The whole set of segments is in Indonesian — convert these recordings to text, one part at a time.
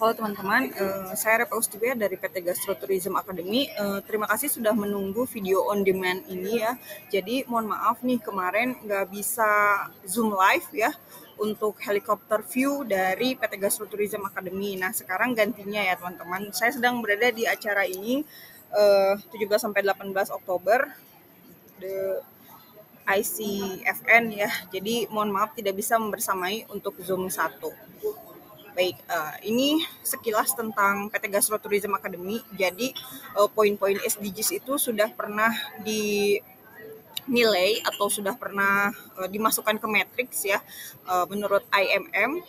Halo teman-teman, saya Repa Ustibia dari PT Gastro Tourism Academy. Terima kasih sudah menunggu video on demand ini ya. Jadi mohon maaf nih kemarin nggak bisa Zoom live ya untuk helikopter view dari PT Gastro Tourism Academy. Nah sekarang gantinya ya teman-teman. Saya sedang berada di acara ini 17 sampai 18 Oktober. The ICFN ya. Jadi mohon maaf tidak bisa membersamai untuk Zoom 1. Baik, ini sekilas tentang PT Gastro Tourism Academy. Jadi poin-poin SDGs itu sudah pernah dinilai atau sudah pernah dimasukkan ke matriks ya. Menurut IMM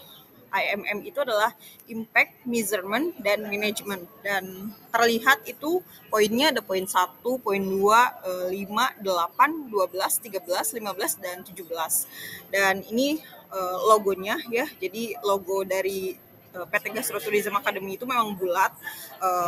itu adalah impact, measurement, dan management. Dan terlihat itu poinnya ada poin 1, poin 2, 5, 8, 12, 13, 15, dan 17. Dan ini logonya ya, jadi logo dari PT Gastro Tourism Academy itu memang bulat,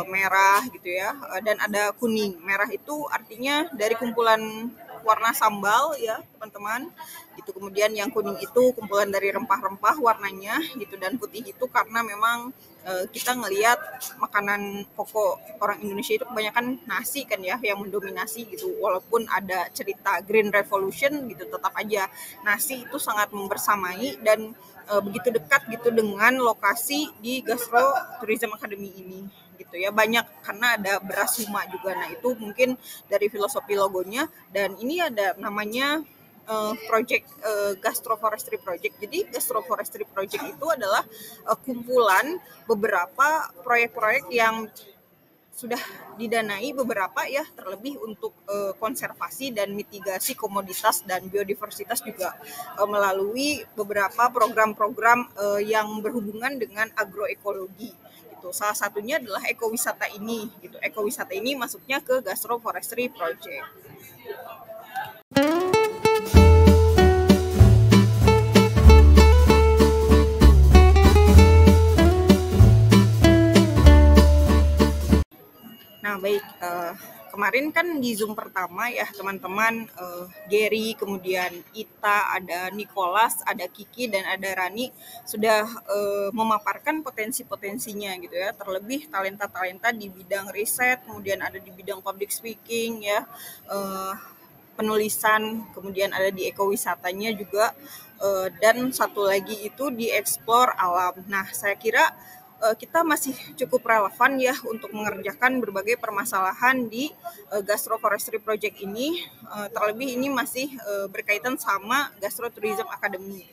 merah gitu ya, dan ada kuning. Merah itu artinya dari kumpulan warna sambal ya teman-teman gitu. Kemudian yang kuning itu kumpulan dari rempah-rempah warnanya gitu, dan putih itu karena memang kita ngelihat makanan pokok orang Indonesia itu kebanyakan nasi kan ya yang mendominasi gitu. Walaupun ada cerita Green Revolution gitu, tetap aja nasi itu sangat membersamai dan begitu dekat gitu dengan lokasi di Gastro Tourism Academy ini gitu ya. Banyak karena ada beras huma juga. Nah itu mungkin dari filosofi logonya. Dan ini ada namanya project Gastroforestry Project. Jadi Gastroforestry Project itu adalah kumpulan beberapa proyek-proyek yang sudah didanai beberapa ya, terlebih untuk konservasi dan mitigasi komoditas dan biodiversitas juga melalui beberapa program-program yang berhubungan dengan agroekologi gitu. Salah satunya adalah ekowisata ini gitu. Ekowisata ini masuknya ke Gastroforestry Project. Nah baik, kemarin kan di Zoom pertama ya teman-teman, Gary, kemudian Ita, ada Nicholas, ada Kiki, dan ada Rani sudah memaparkan potensi-potensinya gitu ya. Terlebih talenta-talenta di bidang riset, kemudian ada di bidang public speaking ya, penulisan, kemudian ada di ekowisatanya juga, dan satu lagi itu di explore alam. Nah saya kira kita masih cukup relevan ya untuk mengerjakan berbagai permasalahan di Gastroforestry Project ini, terlebih ini masih berkaitan sama Gastro Tourism Academy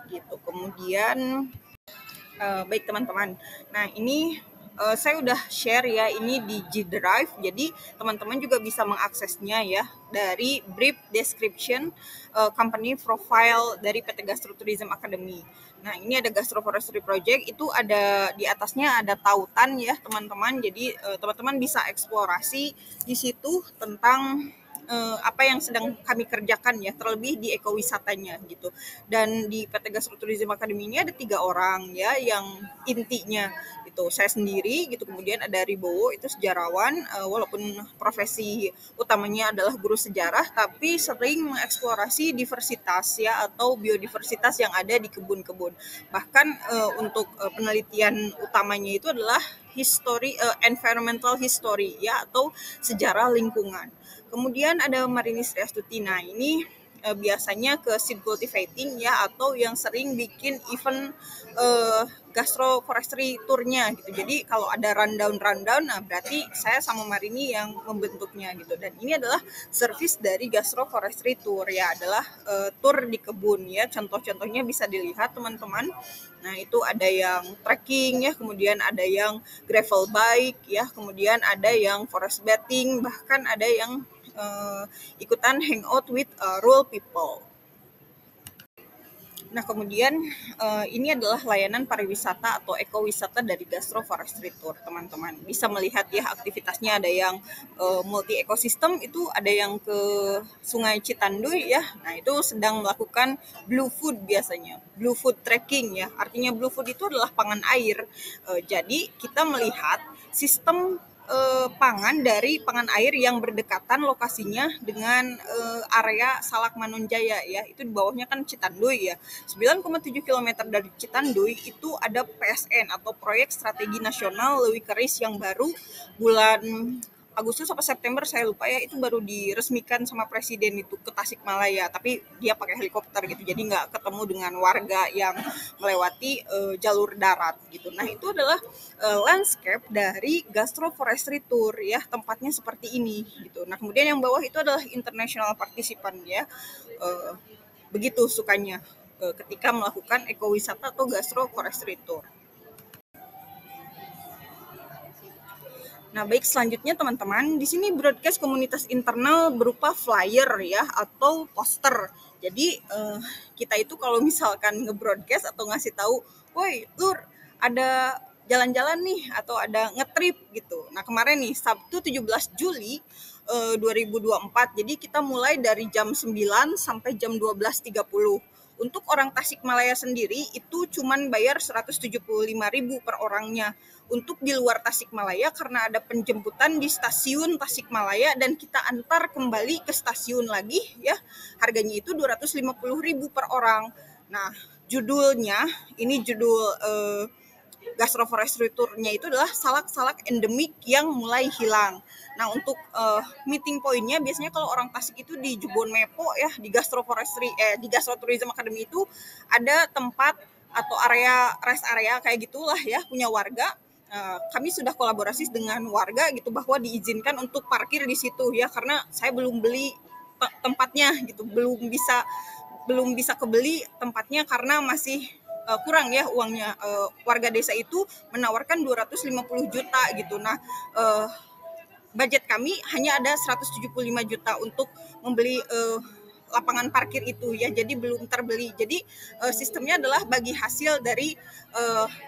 gitu. Kemudian baik teman-teman, nah ini saya udah share ya ini di G Drive, jadi teman-teman juga bisa mengaksesnya ya dari brief description company profile dari PT Gastro Tourism Academy. Nah ini ada Gastroforestry Project, itu ada di atasnya ada tautan ya teman-teman, jadi teman-teman bisa eksplorasi di situ tentang apa yang sedang kami kerjakan ya, terlebih di ekowisatanya gitu. Dan di PT Gastro Tourism Academy ini ada 3 orang ya yang intinya gitu. Saya sendiri gitu, kemudian ada Ribowo itu sejarawan, walaupun profesi utamanya adalah guru sejarah, tapi sering mengeksplorasi diversitas ya atau biodiversitas yang ada di kebun-kebun. Bahkan untuk penelitian utamanya itu adalah environmental history ya atau sejarah lingkungan. Kemudian ada Marini Sri Astuti. Nah ini biasanya ke seed cultivating ya, atau yang sering bikin event gastroforestry tournya gitu. Jadi kalau ada rundown, nah berarti saya sama Marini yang membentuknya gitu. Dan ini adalah service dari gastroforestry tour ya, adalah tour di kebun ya. Contoh-contohnya bisa dilihat teman-teman. Nah itu ada yang trekking ya, kemudian ada yang gravel bike ya, kemudian ada yang forest bathing, bahkan ada yang ikutan hangout with rural people. Nah kemudian ini adalah layanan pariwisata atau ekowisata dari Gastroforestry Tour teman-teman. Bisa melihat ya aktivitasnya, ada yang multi ekosistem, itu ada yang ke Sungai Citanduy ya. Nah itu sedang melakukan blue food biasanya, blue food trekking ya. Artinya blue food itu adalah pangan air. Jadi kita melihat sistem pangan dari pangan air yang berdekatan lokasinya dengan area Salak Manunjaya ya. Itu di bawahnya kan Citanduy ya. 9,7 kilometer dari Citanduy itu ada PSN atau Proyek Strategi Nasional Leuwi Keris yang baru bulan Agustus atau September saya lupa ya, itu baru diresmikan sama presiden itu ke Tasikmalaya, tapi dia pakai helikopter gitu, jadi nggak ketemu dengan warga yang melewati jalur darat gitu. Nah itu adalah landscape dari gastroforestry tour ya, tempatnya seperti ini gitu. Nah kemudian yang bawah itu adalah international participant ya. Begitu sukanya ketika melakukan ekowisata atau gastroforestry tour. Nah, baik selanjutnya teman-teman, di sini broadcast komunitas internal berupa flyer ya atau poster. Jadi kita itu kalau misalkan nge-broadcast atau ngasih tahu, "Woi, Lur, ada jalan-jalan nih atau ada ngetrip gitu." Nah, kemarin nih Sabtu 17 Juli 2024. Jadi kita mulai dari jam 9 sampai jam 12.30. Untuk orang Tasikmalaya sendiri itu cuman bayar 175.000 per orangnya. Untuk di luar Tasikmalaya karena ada penjemputan di stasiun Tasikmalaya dan kita antar kembali ke stasiun lagi ya, harganya itu 250.000 per orang. Nah, judulnya ini judul gastroforestry tour-nya itu adalah salak-salak endemik yang mulai hilang. Nah, untuk meeting point-nya biasanya kalau orang Tasik itu di Jebon Mepo ya, di di Gastro Tourism Academy itu ada tempat atau area rest area kayak gitulah ya, punya warga. Kami sudah kolaborasi dengan warga gitu bahwa diizinkan untuk parkir di situ ya, karena saya belum beli tempatnya gitu, belum bisa kebeli tempatnya karena masih kurang ya uangnya. Warga desa itu menawarkan 250 juta gitu. Nah, budget kami hanya ada 175 juta untuk membeli lapangan parkir itu ya, jadi belum terbeli. Jadi sistemnya adalah bagi hasil dari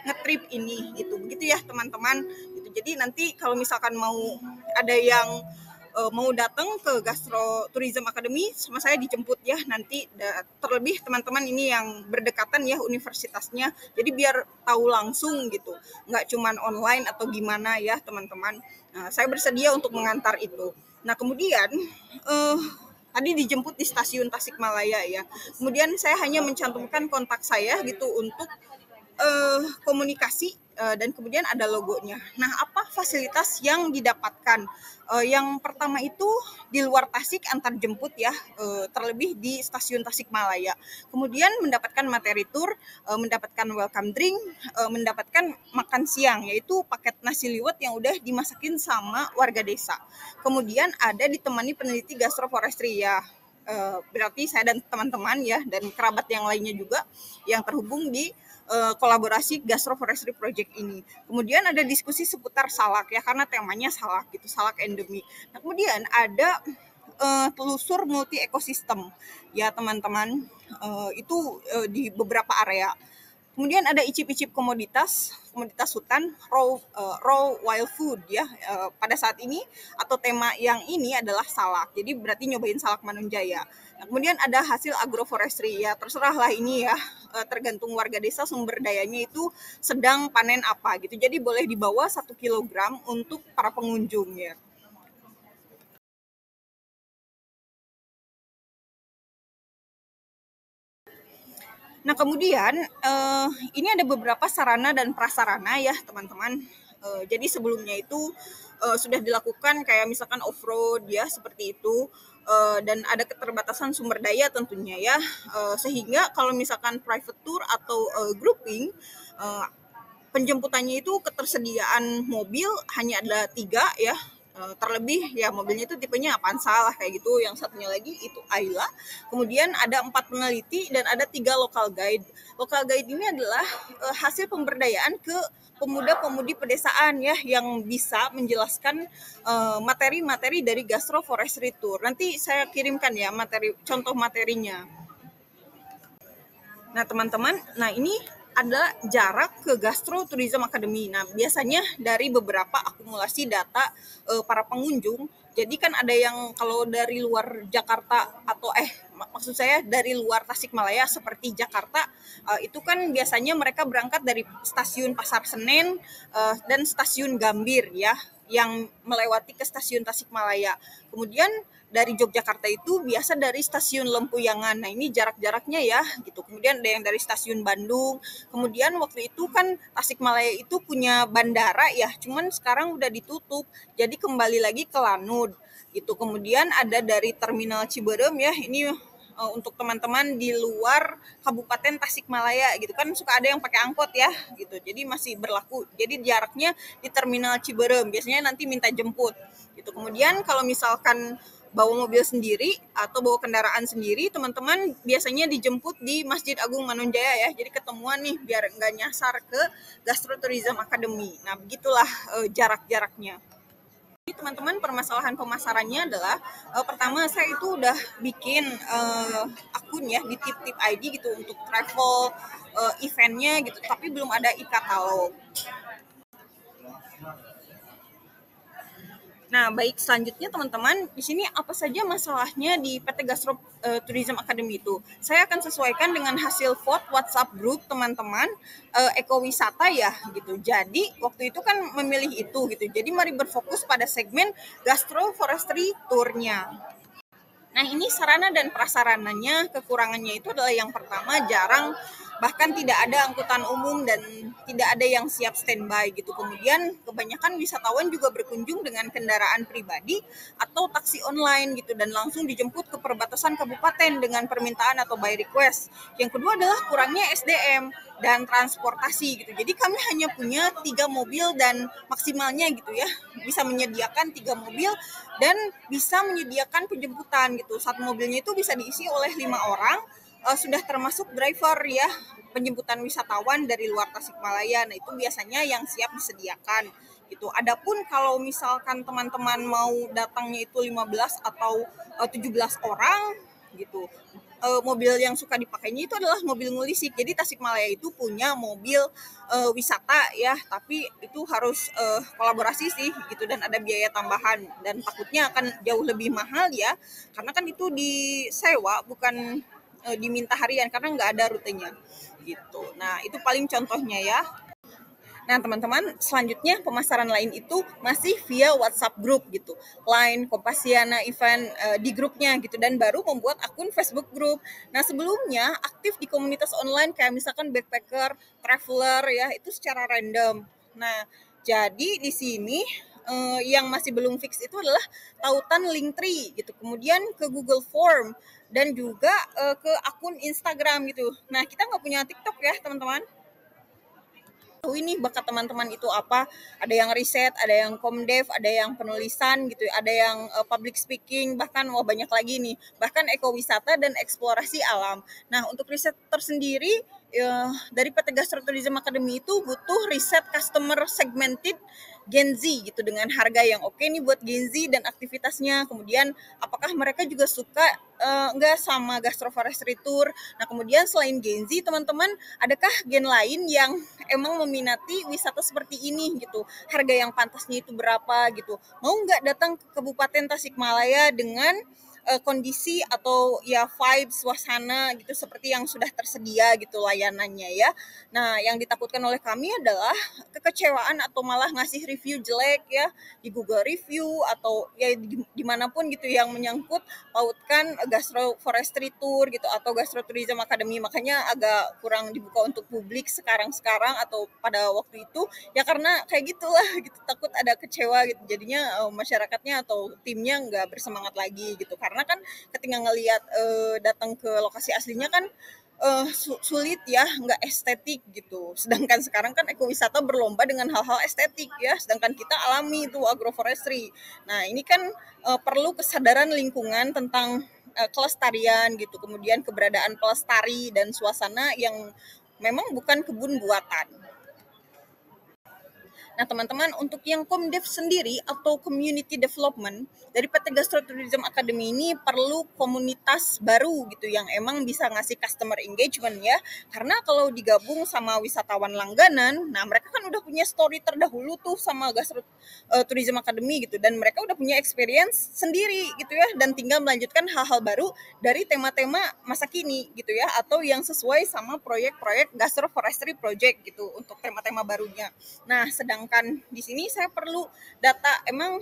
ngetrip ini gitu. Begitu ya teman-teman gitu. Jadi nanti kalau misalkan mau ada yang mau datang ke Gastro Tourism Academy sama saya dijemput ya nanti. Terlebih teman-teman ini yang berdekatan ya universitasnya, jadi biar tahu langsung gitu, nggak cuman online atau gimana ya teman-teman. Saya bersedia untuk mengantar itu. Nah kemudian tadi dijemput di stasiun Tasikmalaya ya, kemudian saya hanya mencantumkan kontak saya gitu untuk komunikasi dan kemudian ada logonya. Nah, apa fasilitas yang didapatkan? Yang pertama itu di luar Tasik antar jemput ya, terlebih di stasiun Tasikmalaya. Kemudian mendapatkan materi tour, mendapatkan welcome drink, mendapatkan makan siang yaitu paket nasi liwet yang udah dimasakin sama warga desa. Kemudian ada ditemani peneliti gastroforestry ya. Berarti saya dan teman-teman ya dan kerabat yang lainnya juga yang terhubung di kolaborasi gastroforestry project ini. Kemudian ada diskusi seputar salak ya karena temanya salak gitu, salak endemi. Nah, kemudian ada telusur multi ekosistem ya teman-teman, itu di beberapa area. Kemudian ada icip-icip komoditas hutan, raw wild food ya. Pada saat ini atau tema yang ini adalah salak. Jadi berarti nyobain salak Manunjaya. Nah, kemudian ada hasil agroforestry ya. Terserahlah ini ya, tergantung warga desa sumber dayanya itu sedang panen apa gitu. Jadi boleh dibawa 1 kilogram untuk para pengunjung ya. Nah, kemudian ini ada beberapa sarana dan prasarana ya, teman-teman. Jadi sebelumnya itu sudah dilakukan kayak misalkan off-road ya, seperti itu. Dan ada keterbatasan sumber daya tentunya ya, sehingga kalau misalkan private tour atau grouping, penjemputannya itu ketersediaan mobil hanya ada 3 ya. Terlebih ya mobilnya itu tipenya Avanza lah kayak gitu, yang satunya lagi itu Ayla. Kemudian ada 4 peneliti dan ada 3 local guide. Local guide ini adalah hasil pemberdayaan ke pemuda-pemudi pedesaan ya yang bisa menjelaskan materi-materi dari gastroforestry tour. Nanti saya kirimkan ya contoh materinya. Nah, teman-teman, ini ada jarak ke Gastro Tourism Academy. Nah, biasanya dari beberapa akumulasi data para pengunjung Jadi kan ada yang kalau dari luar Jakarta atau maksud saya dari luar Tasikmalaya seperti Jakarta, itu kan biasanya mereka berangkat dari stasiun Pasar Senen dan stasiun Gambir ya, yang melewati ke stasiun Tasikmalaya. Kemudian dari Yogyakarta itu biasa dari stasiun Lempuyangan. Nah, ini jarak-jaraknya ya gitu. Kemudian ada yang dari stasiun Bandung. Kemudian waktu itu kan Tasikmalaya itu punya bandara ya, cuman sekarang udah ditutup. Jadi kembali lagi ke Lanud gitu. Kemudian ada dari terminal Ciberem ya. Ini untuk teman-teman di luar Kabupaten Tasikmalaya gitu kan suka ada yang pakai angkot ya gitu. Jadi masih berlaku. Jadi jaraknya di terminal Ciberem. Biasanya nanti minta jemput gitu. Kemudian kalau misalkan bawa mobil sendiri atau bawa kendaraan sendiri, teman-teman biasanya dijemput di Masjid Agung Manunjaya ya. Jadi ketemuan nih biar nggak nyasar ke Gastrotourism Academy. Nah, begitulah jarak-jaraknya. Jadi teman-teman permasalahan pemasarannya adalah pertama saya itu udah bikin akun ya di Tip-Tip ID gitu untuk travel eventnya gitu, tapi belum ada e-katalog. Nah, baik selanjutnya teman-teman, di sini apa saja masalahnya di PT Gastro Tourism Academy itu? Saya akan sesuaikan dengan hasil vote WhatsApp group teman-teman ekowisata ya gitu. Jadi waktu itu kan memilih itu gitu. Jadi mari berfokus pada segmen gastro forestry tournya. Nah, ini sarana dan prasarananya, kekurangannya itu adalah yang pertama jarang, bahkan tidak ada angkutan umum dan tidak ada yang siap standby gitu. Kemudian kebanyakan wisatawan juga berkunjung dengan kendaraan pribadi atau taksi online gitu dan langsung dijemput ke perbatasan kabupaten dengan permintaan atau by request. Yang kedua adalah kurangnya SDM dan transportasi gitu. Jadi kami hanya punya 3 mobil dan maksimalnya gitu ya, bisa menyediakan 3 mobil dan bisa menyediakan penjemputan gitu. Satu mobilnya itu bisa diisi oleh 5 orang, sudah termasuk driver ya, penjemputan wisatawan dari luar Tasikmalaya. Nah, itu biasanya yang siap disediakan gitu. Adapun kalau misalkan teman-teman mau datangnya itu 15 atau 17 orang gitu, mobil yang suka dipakainya itu adalah mobil ngulisik. Jadi Tasikmalaya itu punya mobil wisata ya, tapi itu harus kolaborasi sih gitu dan ada biaya tambahan dan takutnya akan jauh lebih mahal ya, karena kan itu disewa bukan diminta harian karena nggak ada rutenya gitu. Nah, itu paling contohnya ya. Nah, teman-teman, selanjutnya pemasaran lain itu masih via WhatsApp group gitu. Line, Kompasiana, event di grupnya gitu. Dan baru membuat akun Facebook group. Nah, sebelumnya aktif di komunitas online kayak misalkan backpacker, traveler ya, itu secara random. Nah, jadi di sini yang masih belum fix itu adalah tautan Linktree gitu. Kemudian ke Google Form dan juga ke akun Instagram gitu. Nah, kita nggak punya TikTok ya, teman-teman. Ini bakat teman-teman itu apa, ada yang riset, ada yang komdev, ada yang penulisan gitu, ada yang public speaking, bahkan banyak lagi nih, bahkan ekowisata dan eksplorasi alam. Nah, untuk riset tersendiri dari PT Gastro Tourism Academy itu butuh riset customer segmented Gen Z gitu dengan harga yang oke nih buat Gen Z dan aktivitasnya. Kemudian apakah mereka juga suka enggak sama gastroforestry tour. Nah, kemudian selain Gen Z, teman-teman, adakah gen lain yang emang meminati wisata seperti ini gitu? Harga yang pantasnya itu berapa gitu? Mau nggak datang ke Kabupaten Tasikmalaya dengan kondisi atau ya vibe suasana gitu seperti yang sudah tersedia gitu layanannya ya. Nah, yang ditakutkan oleh kami adalah kekecewaan atau malah ngasih review jelek ya di Google Review atau ya dimanapun gitu yang menyangkut pautkan gastro forestry tour gitu atau gastro tourism academy. Makanya agak kurang dibuka untuk publik sekarang atau pada waktu itu ya karena kayak gitulah gitu, takut ada kecewa gitu jadinya masyarakatnya atau timnya nggak bersemangat lagi gitu karena kan ketika ngelihat datang ke lokasi aslinya kan sulit ya, nggak estetik gitu. Sedangkan sekarang kan ekowisata berlomba dengan hal-hal estetik ya, sedangkan kita alami itu agroforestry. Nah, ini kan perlu kesadaran lingkungan tentang kelestarian gitu, kemudian keberadaan pelestari dan suasana yang memang bukan kebun buatan. Nah, teman-teman, untuk yang Komdev sendiri atau community development dari PT Gastro Tourism Academy ini perlu komunitas baru gitu yang emang bisa ngasih customer engagement ya. Karena kalau digabung sama wisatawan langganan, nah mereka kan udah punya story terdahulu tuh sama Gastro Tourism Academy gitu dan mereka udah punya experience sendiri gitu ya dan tinggal melanjutkan hal-hal baru dari tema-tema masa kini gitu ya atau yang sesuai sama proyek-proyek Gastro Forestry Project gitu untuk tema-tema barunya. Nah, sedangkan di sini saya perlu data emang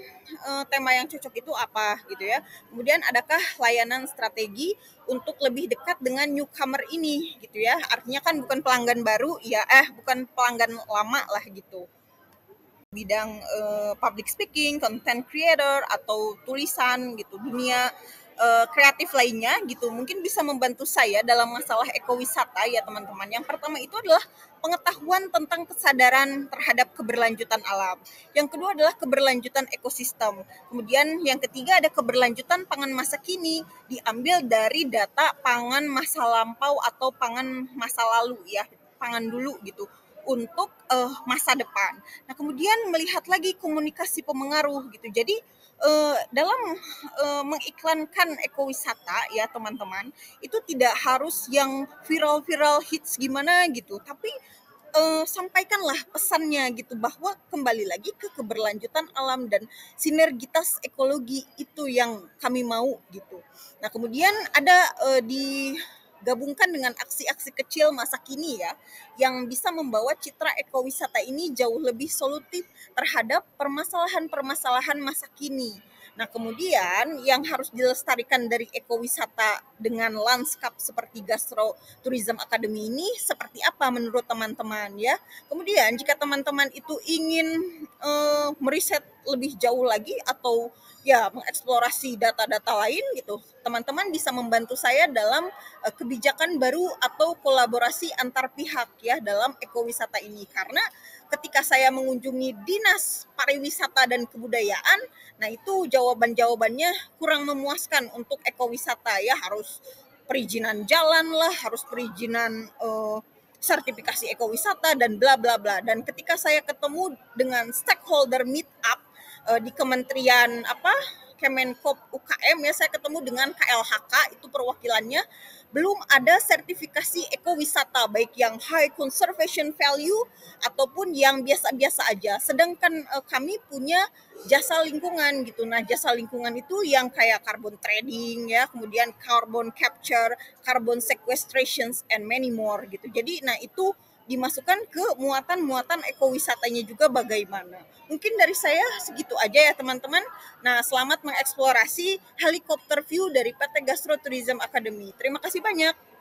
tema yang cocok itu apa gitu ya. Kemudian adakah layanan strategi untuk lebih dekat dengan newcomer ini gitu ya. Artinya kan bukan pelanggan baru ya bukan pelanggan lama lah gitu. Bidang public speaking, content creator atau tulisan gitu, dunia kreatif lainnya gitu mungkin bisa membantu saya dalam masalah ekowisata ya teman-teman. Yang pertama itu adalah pengetahuan tentang kesadaran terhadap keberlanjutan alam. Yang kedua adalah keberlanjutan ekosistem. Kemudian yang ketiga ada keberlanjutan pangan masa kini diambil dari data pangan masa lampau atau pangan masa lalu ya, pangan dulu gitu untuk masa depan. Nah, kemudian melihat lagi komunikasi pemengaruh gitu. Jadi dalam mengiklankan ekowisata ya teman-teman, itu tidak harus yang viral-viral hits gimana gitu, tapi sampaikanlah pesannya gitu bahwa kembali lagi ke keberlanjutan alam dan sinergitas ekologi itu yang kami mau gitu. Nah, kemudian ada digabungkan dengan aksi-aksi kecil masa kini ya yang bisa membawa citra ekowisata ini jauh lebih solutif terhadap permasalahan-permasalahan masa kini. Nah, kemudian yang harus dilestarikan dari ekowisata dengan lanskap seperti Gastro Tourism Academy ini seperti apa menurut teman-teman ya? Kemudian jika teman-teman itu ingin meriset lebih jauh lagi atau ya mengeksplorasi data-data lain gitu, teman-teman bisa membantu saya dalam kebijakan baru atau kolaborasi antar pihak ya dalam ekowisata ini. Karena ketika saya mengunjungi Dinas Pariwisata dan Kebudayaan, nah itu jawaban-jawabannya kurang memuaskan untuk ekowisata ya, harus perizinan jalan lah, harus perizinan sertifikasi ekowisata dan bla bla bla. Dan ketika saya ketemu dengan stakeholder meet up di Kementerian Kemenkop UKM ya, saya ketemu dengan KLHK itu perwakilannya, belum ada sertifikasi ekowisata baik yang high conservation value ataupun yang biasa-biasa aja. Sedangkan kami punya jasa lingkungan gitu. Nah, jasa lingkungan itu yang kayak carbon trading ya, kemudian carbon capture, carbon sequestration and many more gitu. Jadi nah itu dimasukkan ke muatan-muatan ekowisatanya juga bagaimana. Mungkin dari saya segitu aja ya teman-teman. Nah, selamat mengeksplorasi helikopter view dari PT Gastro Tourism Academy. Terima kasih banyak.